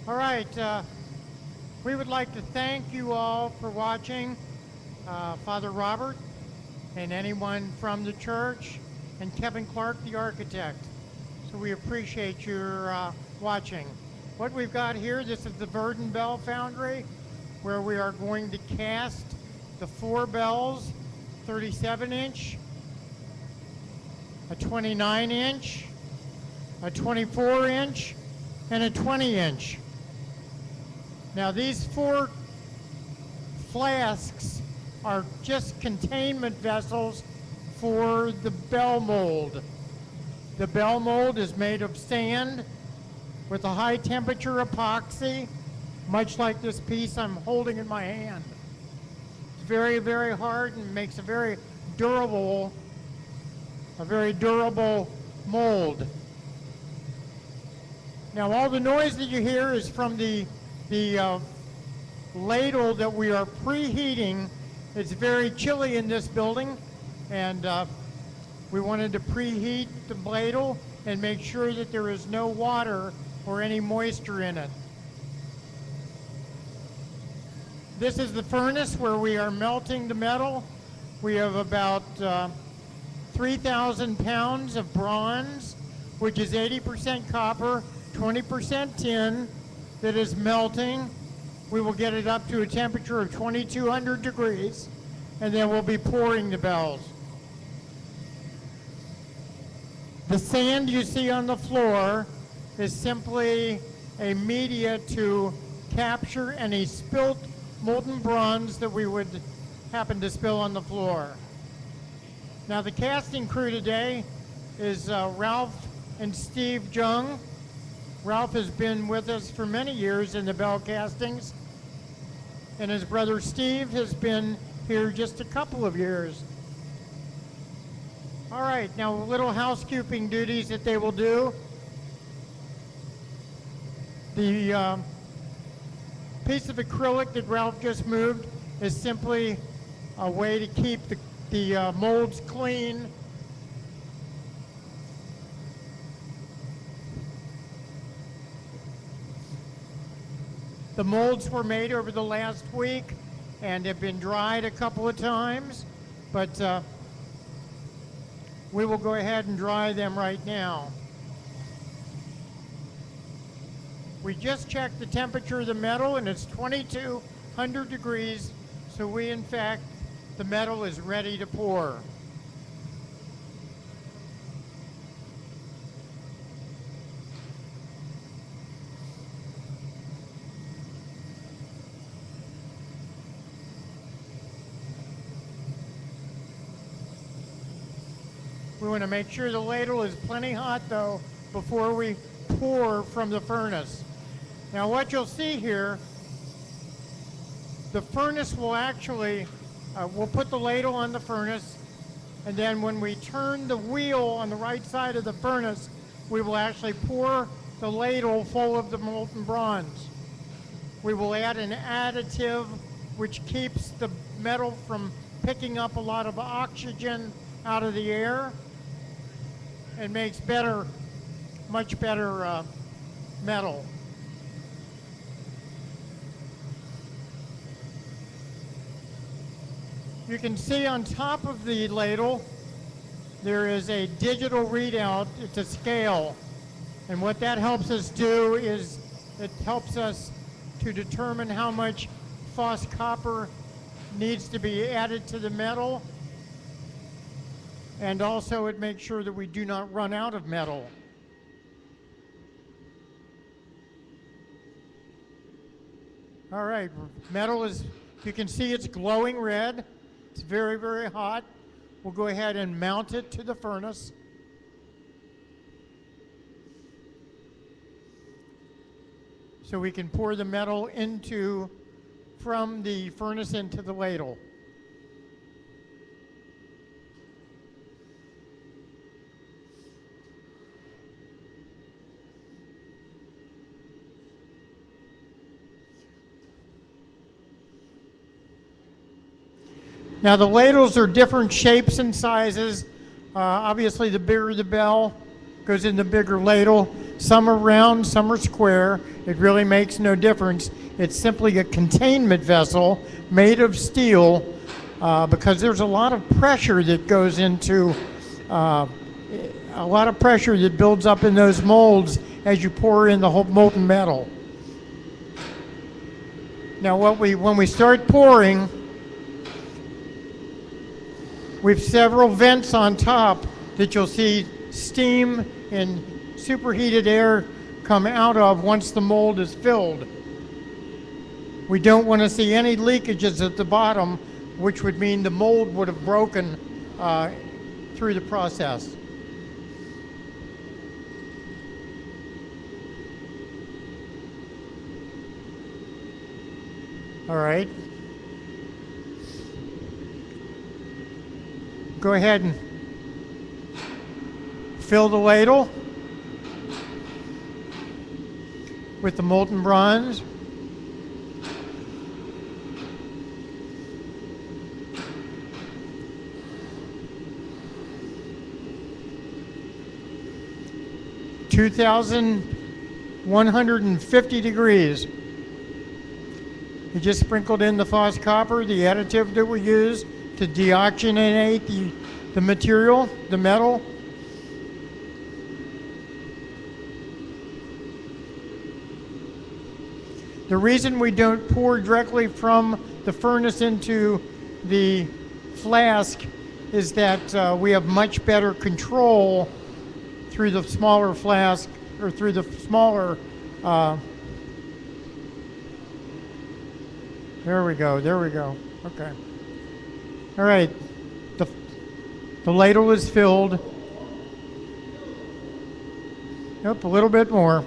All right, we would like to thank you all for watching, Father Robert and anyone from the church, and Kevin Clark, the architect. So we appreciate your watching. What we've got here, this is the Verdin Bell Foundry, where we are going to cast the 4 bells, 37-inch, a 29-inch, a 24-inch, and a 20-inch. Now these 4 flasks are just containment vessels for the bell mold. The bell mold is made of sand with a high temperature epoxy, much like this piece I'm holding in my hand. It's very, very hard and makes a very durable mold. Now all the noise that you hear is from the ladle that we are preheating. It's very chilly in this building, and we wanted to preheat the ladle and make sure that there is no water or any moisture in it. This is the furnace where we are melting the metal. We have about 3,000 pounds of bronze, which is 80% copper, 20% tin, that is melting. We will get it up to a temperature of 2,200 degrees, and then we'll be pouring the bells. The sand you see on the floor is simply a media to capture any spilt molten bronze that we would happen to spill on the floor. Now the casting crew today is Ralph and Steve Jung. Ralph has been with us for many years in the bell castings, and his brother Steve has been here just a couple of years. All right, now little housekeeping duties that they will do. The piece of acrylic that Ralph just moved is simply a way to keep the molds clean. The molds were made over the last week and have been dried a couple of times, but we will go ahead and dry them right now. We just checked the temperature of the metal, and it's 2,200 degrees, so in fact, the metal is ready to pour. We want to make sure the ladle is plenty hot, though, before we pour from the furnace. Now what you'll see here, the furnace will actually, we'll put the ladle on the furnace, and then when we turn the wheel on the right side of the furnace, we will actually pour the ladle full of the molten bronze. We will add an additive which keeps the metal from picking up a lot of oxygen out of the air and makes much better metal. You can see on top of the ladle there is a digital readout. It's a scale, and what that helps us do is it helps us to determine how much phos copper needs to be added to the metal, and also it makes sure that we do not run out of metal. All right, metal is, you can see it's glowing red. It's very, very hot. We'll go ahead and mount it to the furnace. So we can pour the metal from the furnace into the ladle. Now the ladles are different shapes and sizes. Obviously the bigger the bell goes in the bigger ladle. Some are round, some are square. It really makes no difference. It's simply a containment vessel made of steel because there's a lot of pressure that goes into, a lot of pressure that builds up in those molds as you pour in the whole molten metal. Now when we start pouring, we have several vents on top that you'll see steam and superheated air come out of once the mold is filled. We don't want to see any leakages at the bottom, which would mean the mold would have broken through the process. All right. Go ahead and fill the ladle with the molten bronze. (2,150 degrees). You just sprinkled in the phos copper, the additive that we use to deoxygenate the material, the metal. The reason we don't pour directly from the furnace into the flask is that we have much better control through the smaller flask, or through the smaller, there we go, okay. All right, the ladle is filled. Yep, a little bit more.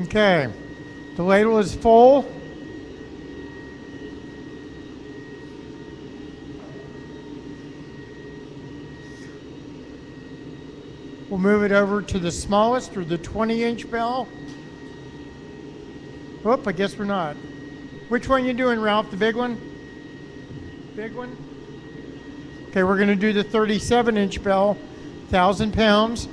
Okay, the ladle is full. We'll move it over to the smallest, or the 20-inch bell. Whoop, I guess we're not. Which one you doing, Ralph? The big one? Big one? Okay, we're going to do the 37-inch bell, 1,000 pounds.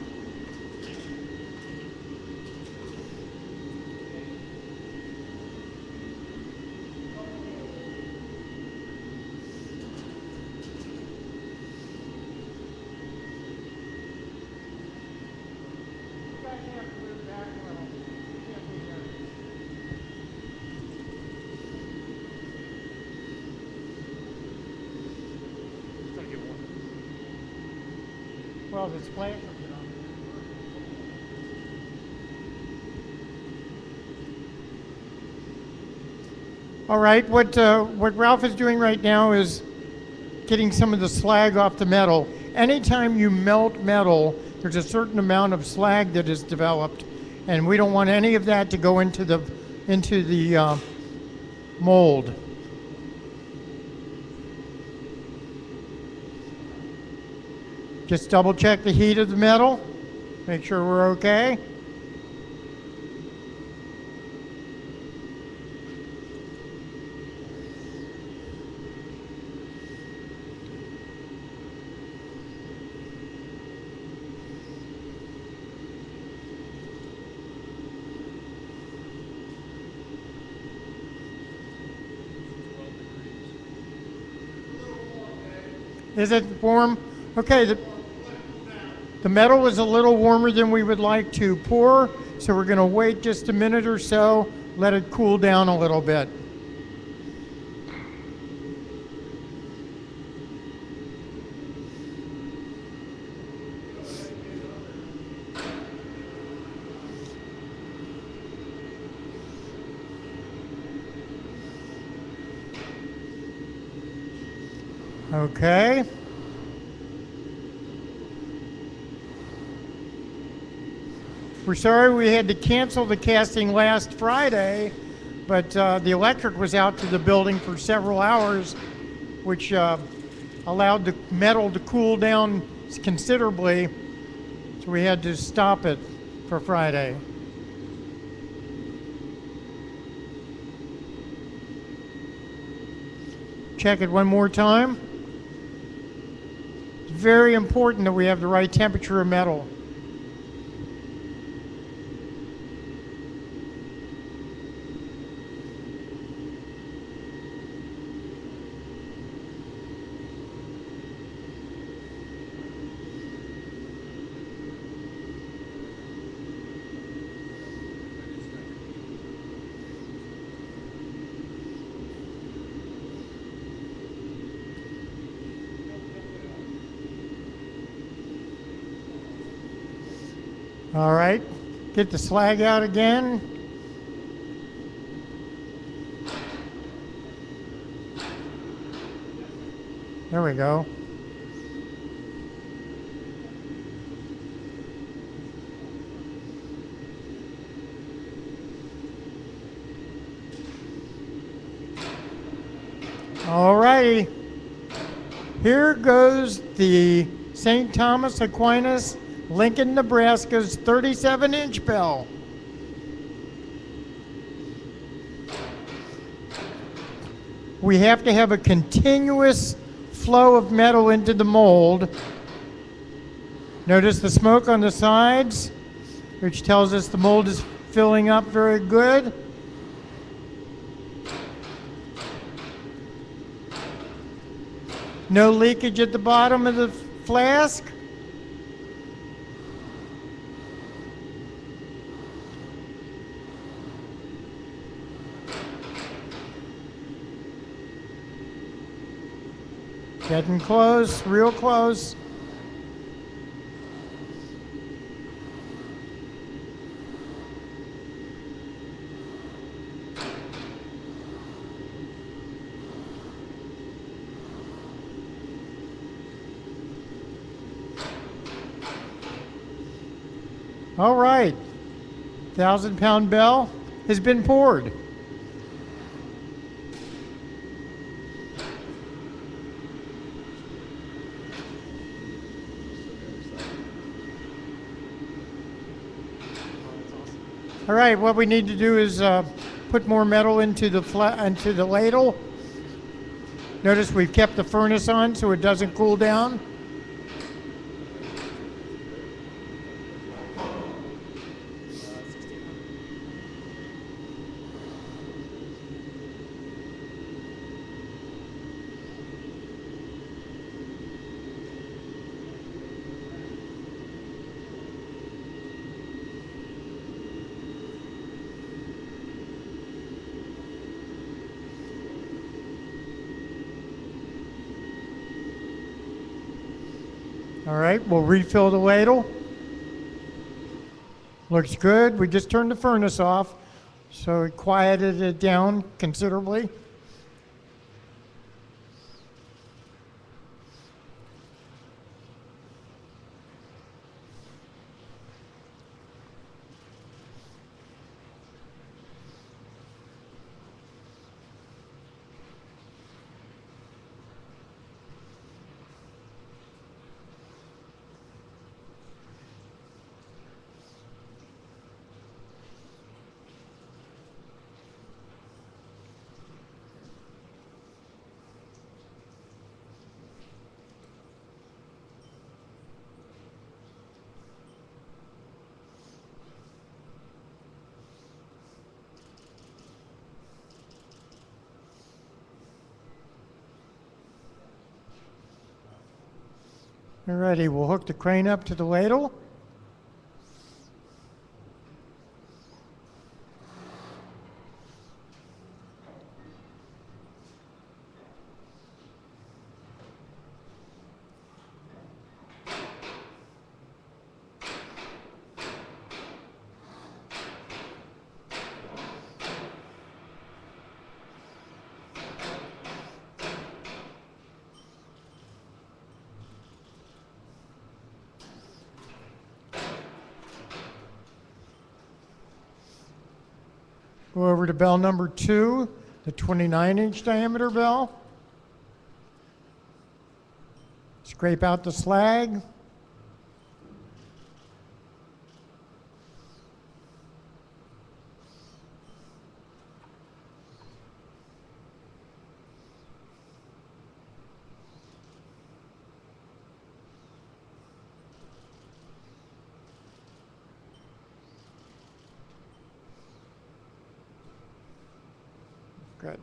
Well, it's flashing. All right, what Ralph is doing right now is getting some of the slag off the metal. Anytime you melt metal, there's a certain amount of slag that is developed, and we don't want any of that to go into the mold. Just double check the heat of the metal, make sure we're okay. Is it warm? Okay, the metal is a little warmer than we would like to pour, so we're going to wait just a minute or so, let it cool down a little bit. Okay. We're sorry we had to cancel the casting last Friday, but the electric was out to the building for several hours, which allowed the metal to cool down considerably, so we had to stop it for Friday. Check it one more time. It's very important that we have the right temperature of metal. All right, get the slag out again. There we go. All righty. Here goes the St. Thomas Aquinas, Lincoln, Nebraska's 37-inch bell. We have to have a continuous flow of metal into the mold. Notice the smoke on the sides, which tells us the mold is filling up very good. No leakage at the bottom of the flask. Getting close, real close. All right, 1,000-pound bell has been poured. All right, what we need to do is put more metal into the ladle. Notice we've kept the furnace on so it doesn't cool down. All right, we'll refill the ladle. Looks good. We just turned the furnace off, so it quieted it down considerably. Alrighty, we'll hook the crane up to the ladle. Go over to bell number 2, the 29-inch diameter bell. Scrape out the slag. Good.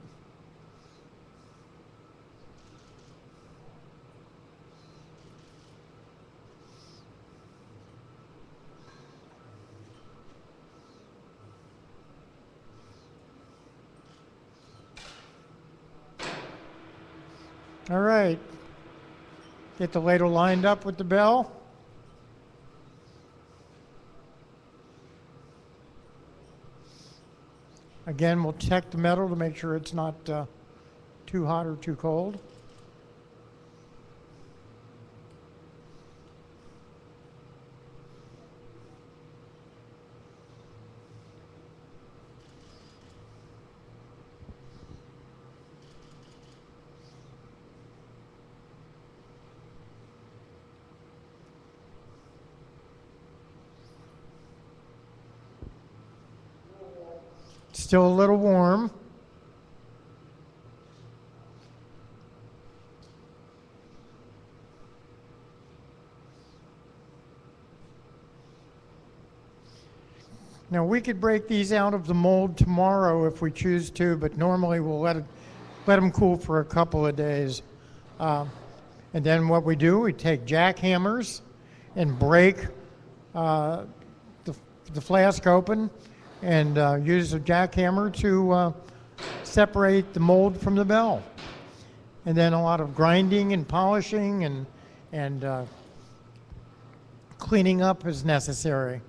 All right. Get the ladle lined up with the bell. Again, we'll check the metal to make sure it's not too hot or too cold. Still a little warm. Now we could break these out of the mold tomorrow if we choose to, but normally we'll let them cool for a couple of days. And then what we do, we take jackhammers and break the flask open and use a jackhammer to separate the mold from the bell. And then a lot of grinding and polishing and cleaning up is necessary.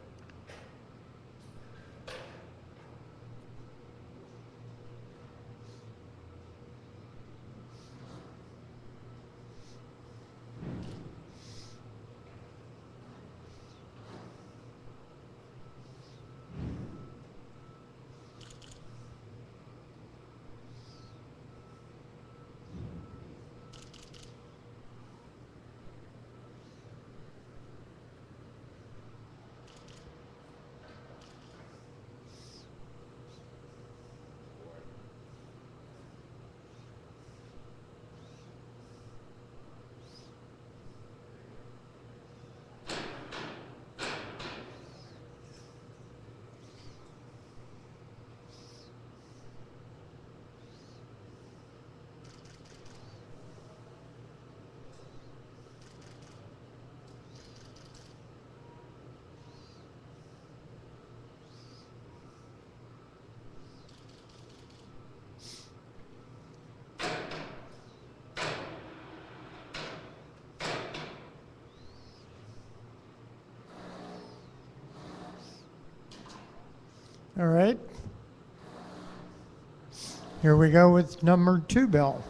All right. Here we go with number 2 bell.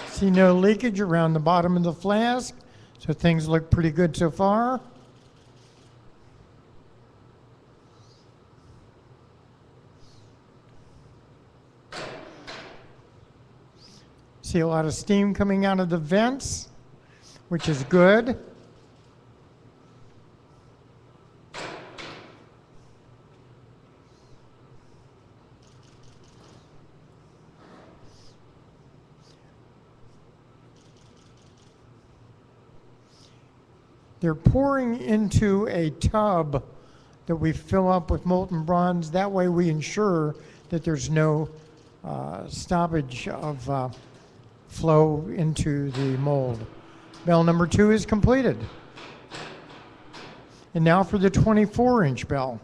See no leakage around the bottom of the flask, so things look pretty good so far. See a lot of steam coming out of the vents, which is good. They're pouring into a tub that we fill up with molten bronze. That way we ensure that there's no stoppage of flow into the mold. Bell number 2 is completed. And now for the 24-inch bell.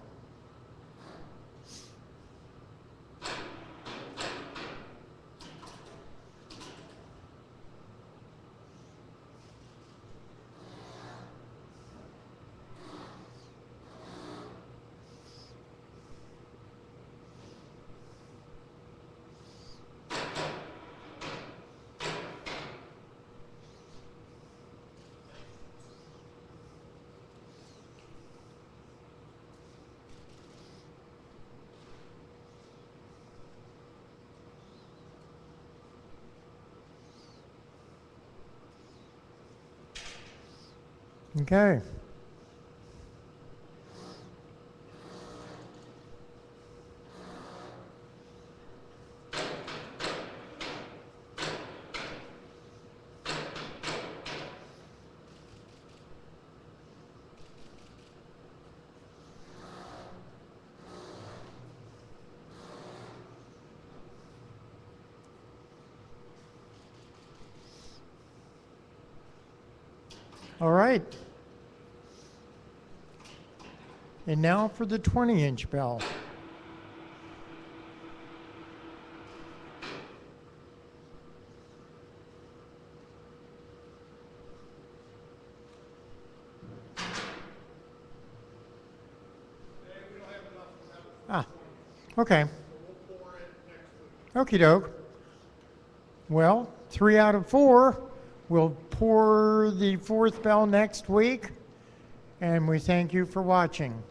Okay. All right. And now for the 20-inch bell. Ah, okay. Okie doke. Well, 3 out of 4. We'll pour the 4th bell next week, and we thank you for watching.